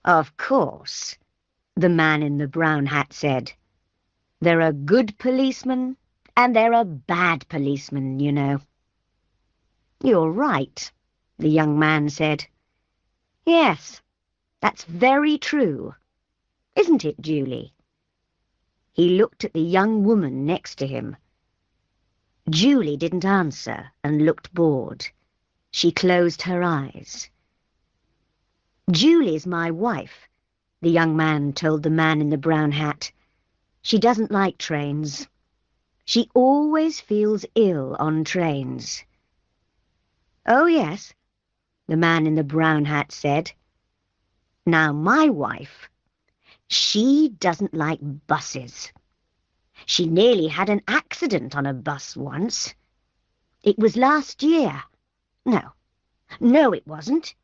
Of course, the man in the brown hat said. There are good policemen and there are bad policemen, you know. You're right, the young man said. Yes, that's very true. Isn't it, Julie? He looked at the young woman next to him. Julie didn't answer and looked bored. She closed her eyes. Julie's my wife, the young man told the man in the brown hat. She doesn't like trains. She always feels ill on trains. Oh, yes, the man in the brown hat said. Now, my wife, she doesn't like buses. She nearly had an accident on a bus once. It was last year. No, it wasn't.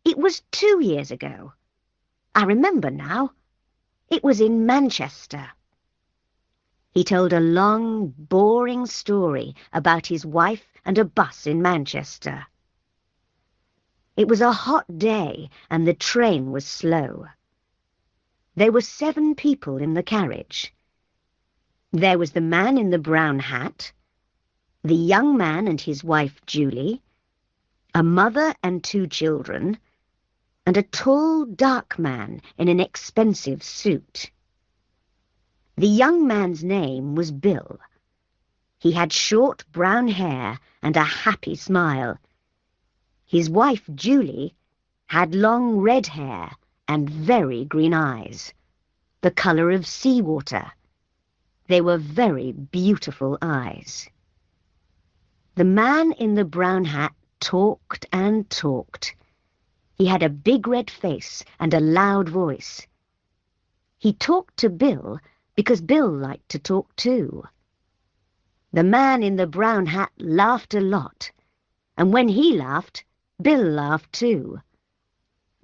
It was 2 years ago. I remember now. It was in Manchester. He told a long, boring story about his wife and a bus in Manchester. It was a hot day and the train was slow. There were 7 people in the carriage. There was the man in the brown hat, the young man and his wife Julie, a mother and 2 children, and a tall, dark man in an expensive suit. The young man's name was Bill. He had short brown hair and a happy smile. His wife Julie had long red hair and very green eyes, the colour of seawater. They were very beautiful eyes. The man in the brown hat talked and talked. He had a big red face and a loud voice. He talked to Bill because Bill liked to talk too. The man in the brown hat laughed a lot, and when he laughed, Bill laughed too.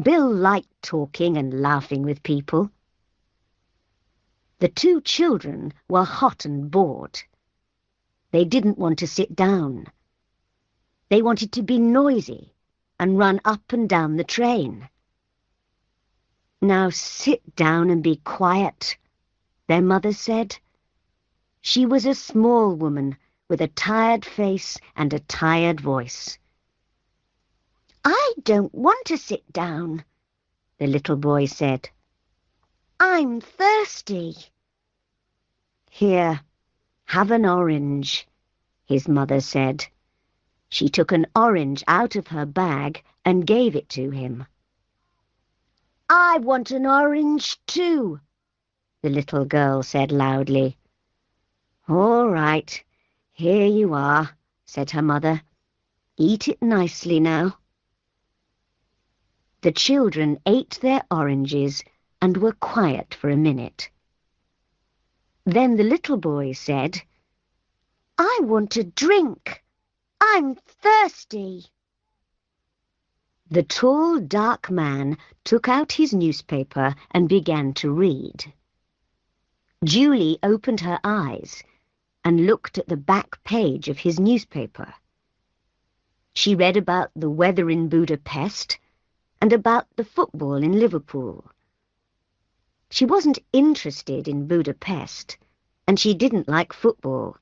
Bill liked talking and laughing with people. The 2 children were hot and bored. They didn't want to sit down. They wanted to be noisy and run up and down the train. Now sit down and be quiet, their mother said. She was a small woman with a tired face and a tired voice. I don't want to sit down, the little boy said. I'm thirsty. Here, have an orange, his mother said. She took an orange out of her bag and gave it to him. I want an orange too, the little girl said loudly. All right, here you are, said her mother. Eat it nicely now. The children ate their oranges and were quiet for a minute. Then the little boy said, I want a drink. I'm thirsty. The tall, dark man took out his newspaper and began to read. Julie opened her eyes and looked at the back page of his newspaper. She read about the weather in Budapest and about the football in Liverpool. She wasn't interested in Budapest, and she didn't like football,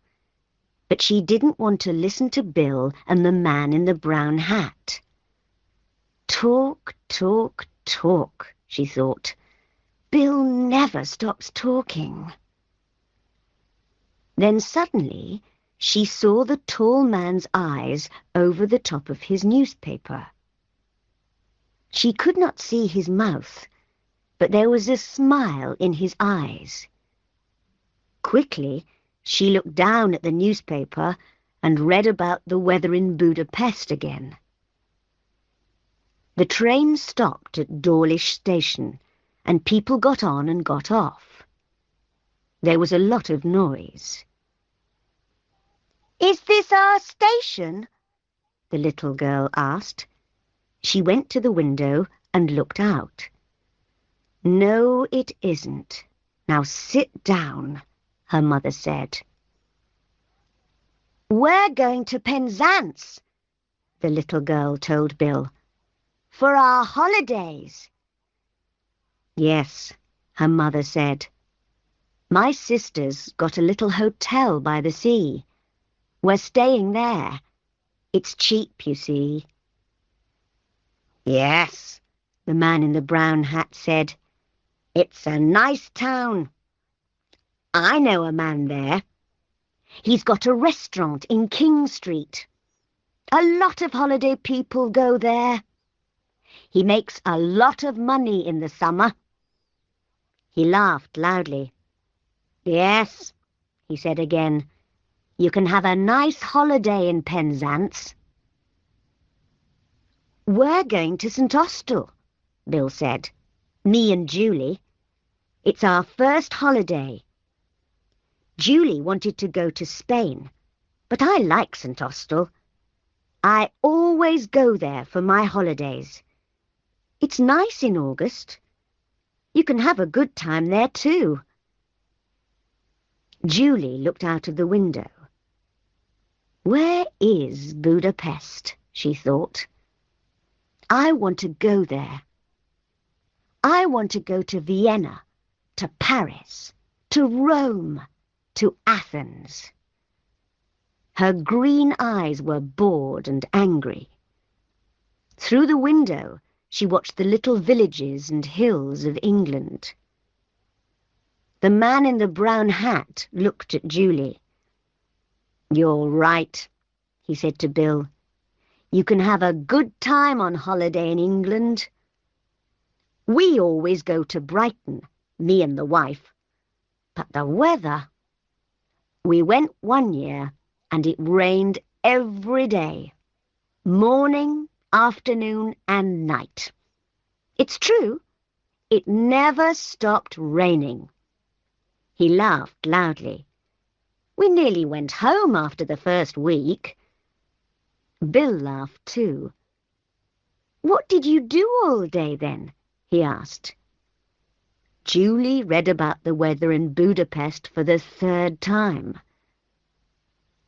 but she didn't want to listen to Bill and the man in the brown hat. Talk, talk, talk, she thought. Bill never stops talking. Then suddenly she saw the tall man's eyes over the top of his newspaper. She could not see his mouth, but there was a smile in his eyes. Quickly, she looked down at the newspaper and read about the weather in Budapest again. The train stopped at Dawlish Station, and people got on and got off. There was a lot of noise. Is this our station? The little girl asked. She went to the window and looked out. No, it isn't. Now sit down, her mother said. We're going to Penzance, the little girl told Bill, for our holidays. Yes, her mother said. My sister's got a little hotel by the sea. We're staying there. It's cheap, you see. Yes, the man in the brown hat said. It's a nice town. I know a man there. He's got a restaurant in King Street. A lot of holiday people go there. He makes a lot of money in the summer. He laughed loudly. Yes, he said again. You can have a nice holiday in Penzance. We're going to St. Austell, Bill said. Me and Julie. It's our first holiday. Julie wanted to go to Spain, but I like St. Austell. I always go there for my holidays. It's nice in August. You can have a good time there too. Julie looked out of the window. Where is Budapest? She thought. I want to go there. I want to go to Vienna, to Paris, to Rome, to Athens. Her green eyes were bored and angry. Through the window, she watched the little villages and hills of England. The man in the brown hat looked at Julie. You're right, he said to Bill. You can have a good time on holiday in England. We always go to Brighton, me and the wife. But the weather... We went one year and it rained every day. Morning, afternoon and night. It's true, it never stopped raining. He laughed loudly. We nearly went home after the first week. Bill laughed too. What did you do all day then? He asked. Julie read about the weather in Budapest for the third time.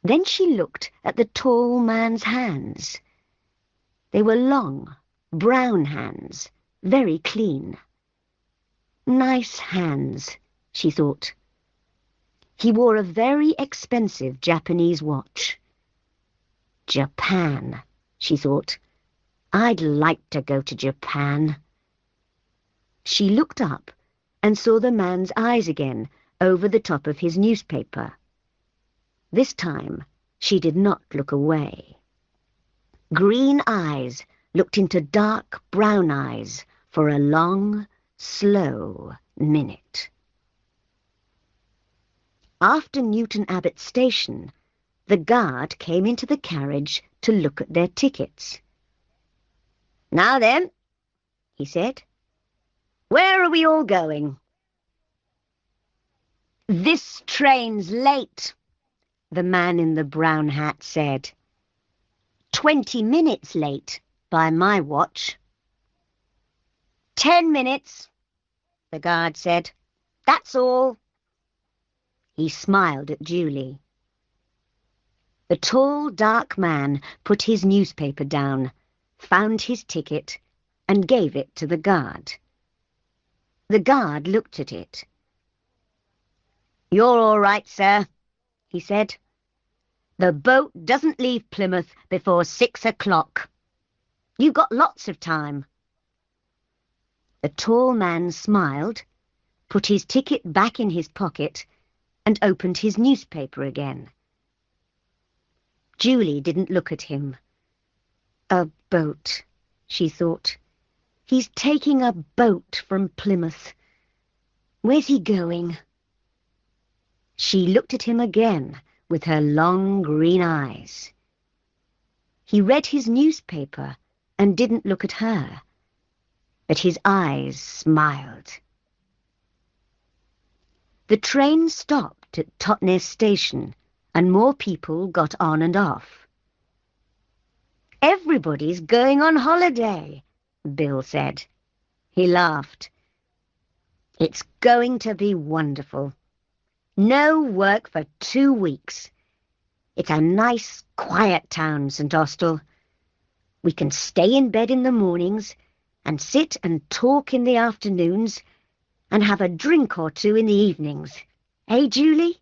Then she looked at the tall man's hands. They were long, brown hands, very clean. Nice hands, she thought. He wore a very expensive Japanese watch. Japan, she thought. I'd like to go to Japan. She looked up and saw the man's eyes again over the top of his newspaper. This time she did not look away. Green eyes looked into dark brown eyes for a long, slow minute. After Newton Abbot station, the guard came into the carriage to look at their tickets. Now then, he said, where are we all going? This train's late, the man in the brown hat said. 20 minutes late by my watch. 10 minutes, the guard said. That's all. He smiled at Julie. The tall, dark man put his newspaper down, found his ticket, and gave it to the guard. The guard looked at it. You're all right, sir, he said. The boat doesn't leave Plymouth before 6 o'clock. You've got lots of time. The tall man smiled, put his ticket back in his pocket, and opened his newspaper again. Julie didn't look at him. A boat, she thought. He's taking a boat from Plymouth. Where's he going? She looked at him again with her long green eyes. He read his newspaper and didn't look at her, but his eyes smiled. The train stopped at Totnes station, and more people got on and off. Everybody's going on holiday, Bill said. He laughed. It's going to be wonderful. No work for 2 weeks. It's a nice, quiet town, St. Austell. We can stay in bed in the mornings and sit and talk in the afternoons and have a drink or two in the evenings. Eh, Julie?"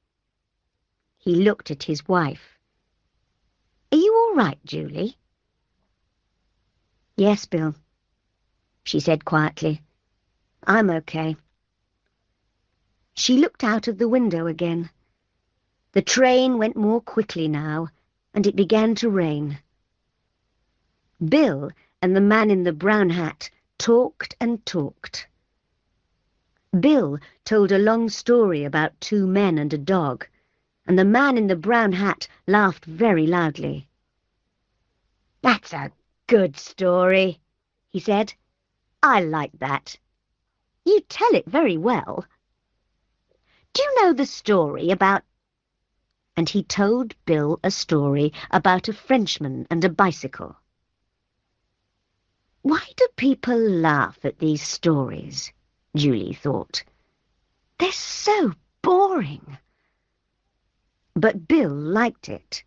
He looked at his wife. "Are you all right, Julie?" "Yes, Bill," she said quietly. "I'm okay." She looked out of the window again. The train went more quickly now, and it began to rain. Bill and the man in the brown hat talked and talked. Bill told a long story about 2 men and a dog, and the man in the brown hat laughed very loudly. "That's a good story," he said. "I like that. You tell it very well. Do you know the story about—" And he told Bill a story about a Frenchman and a bicycle. Why do people laugh at these stories? Julie thought. They're so boring. But Bill liked it.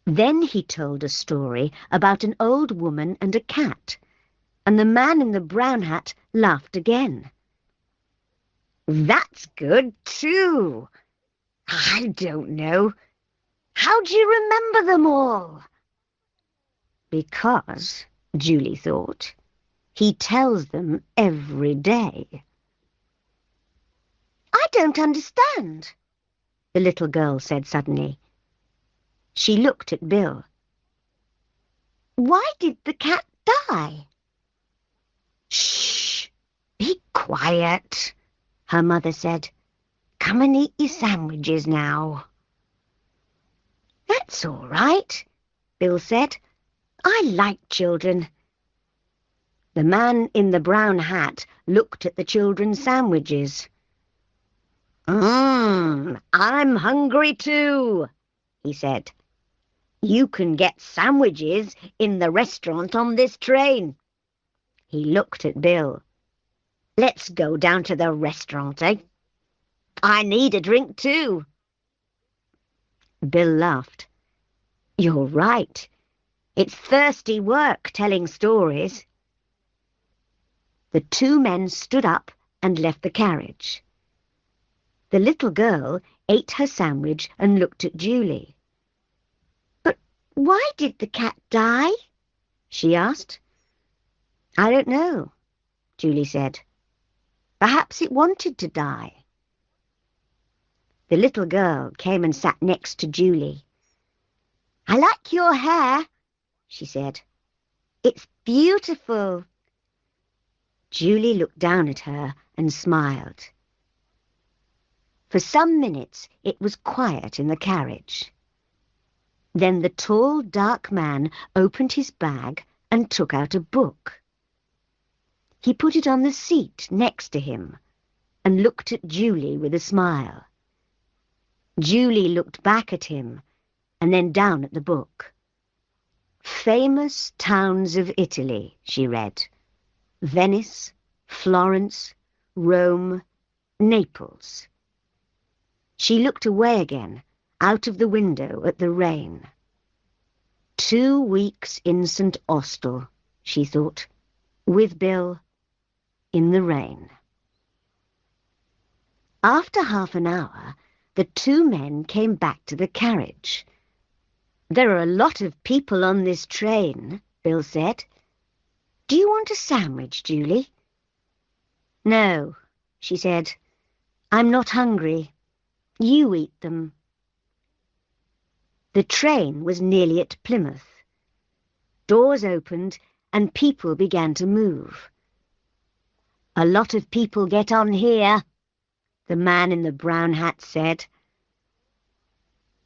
Then he told a story about an old woman and a cat, and the man in the brown hat laughed again. "That's good, too. I don't know. How do you remember them all?" Because, Julie thought, he tells them every day. "I don't understand," the little girl said suddenly. She looked at Bill. "Why did the cat die?" "Shh! Be quiet," her mother said. "Come and eat your sandwiches now." "That's all right," Bill said. "I like children." The man in the brown hat looked at the children's sandwiches. I'm hungry too," he said. "You can get sandwiches in the restaurant on this train." He looked at Bill. "Let's go down to the restaurant, eh? I need a drink too." Bill laughed. "You're right. It's thirsty work telling stories." The 2 men stood up and left the carriage. The little girl ate her sandwich and looked at Julie. "But why did the cat die?" she asked. "I don't know," Julie said. "Perhaps it wanted to die." The little girl came and sat next to Julie. "I like your hair," she said. "It's beautiful." Julie looked down at her and smiled. For some minutes it was quiet in the carriage. Then the tall, dark man opened his bag and took out a book. He put it on the seat next to him and looked at Julie with a smile. Julie looked back at him and then down at the book. "Famous towns of Italy," she read. "Venice, Florence, Rome, Naples." She looked away again, out of the window at the rain. 2 weeks in St. Austell, she thought, with Bill, in the rain. After half an hour, the 2 men came back to the carriage. "There are a lot of people on this train," Bill said. "Do you want a sandwich, Julie?" "No," she said. "I'm not hungry. You eat them." The train was nearly at Plymouth. Doors opened and people began to move. "A lot of people get on here," the man in the brown hat said.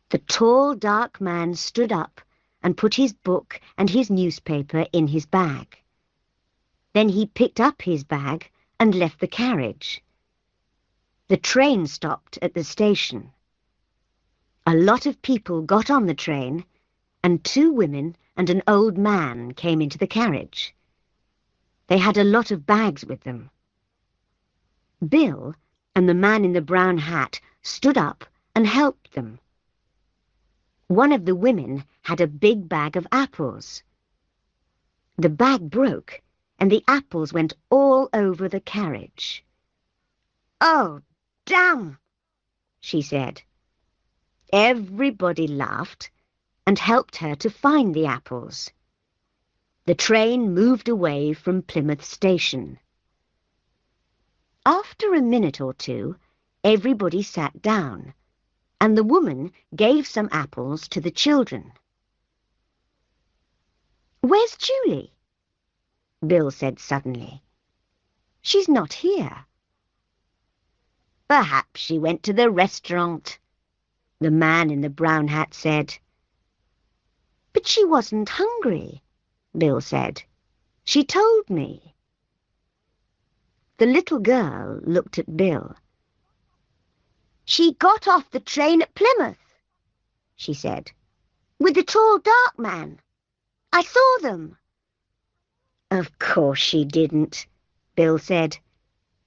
The tall, dark man stood up and put his book and his newspaper in his bag. Then he picked up his bag and left the carriage. The train stopped at the station. A lot of people got on the train, and 2 women and an old man came into the carriage. They had a lot of bags with them. Bill and the man in the brown hat stood up and helped them. One of the women had a big bag of apples. The bag broke, and the apples went all over the carriage. "Oh, damn," she said. Everybody laughed and helped her to find the apples. The train moved away from Plymouth Station. After a minute or two, everybody sat down, and the woman gave some apples to the children. "Where's Julie?" Bill said suddenly. "She's not here." "Perhaps she went to the restaurant," the man in the brown hat said. "But she wasn't hungry," Bill said. "She told me." The little girl looked at Bill. "She got off the train at Plymouth," she said, "with the tall dark man. I saw them." "Of course she didn't," Bill said.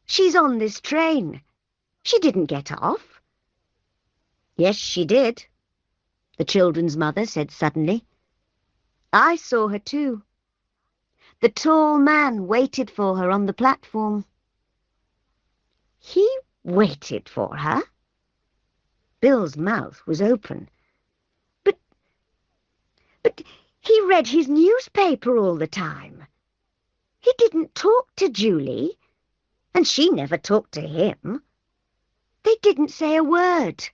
"She's on this train. She didn't get off." "Yes, she did," the children's mother said suddenly. "I saw her too. The tall man waited for her on the platform." "He waited for her?" Bill's mouth was open. But he read his newspaper all the time. He didn't talk to Julie, and she never talked to him. They didn't say a word."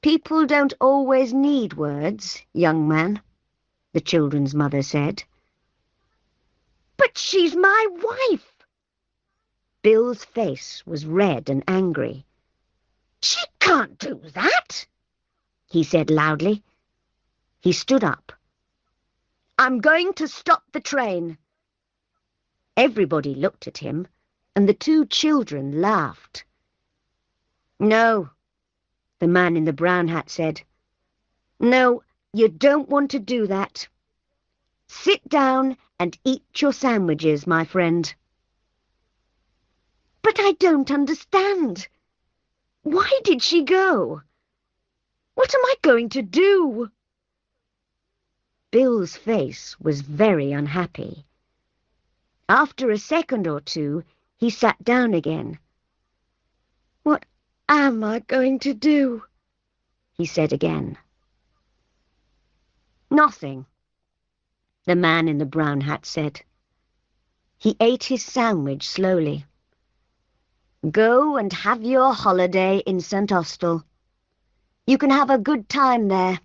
"People don't always need words, young man," the children's mother said. "But she's my wife!" Bill's face was red and angry. "She can't do that," he said loudly. He stood up. "I'm going to stop the train." Everybody looked at him, and the two children laughed. "No," the man in the brown hat said. "No, you don't want to do that. Sit down and eat your sandwiches, my friend." "But I don't understand. Why did she go? What am I going to do?" Bill's face was very unhappy. After a second or two, he sat down again. "What am I going to do?" he said again. "Nothing," the man in the brown hat said. He ate his sandwich slowly. "Go and have your holiday in St. Austell. You can have a good time there.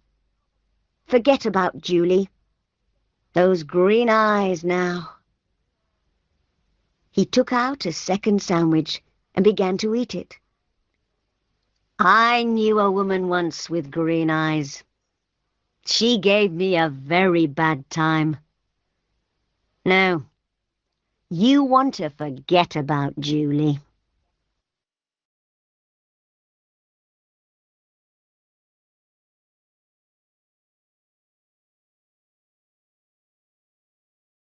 Forget about Julie. Those green eyes now." He took out a second sandwich and began to eat it. "I knew a woman once with green eyes. She gave me a very bad time. No, you want to forget about Julie."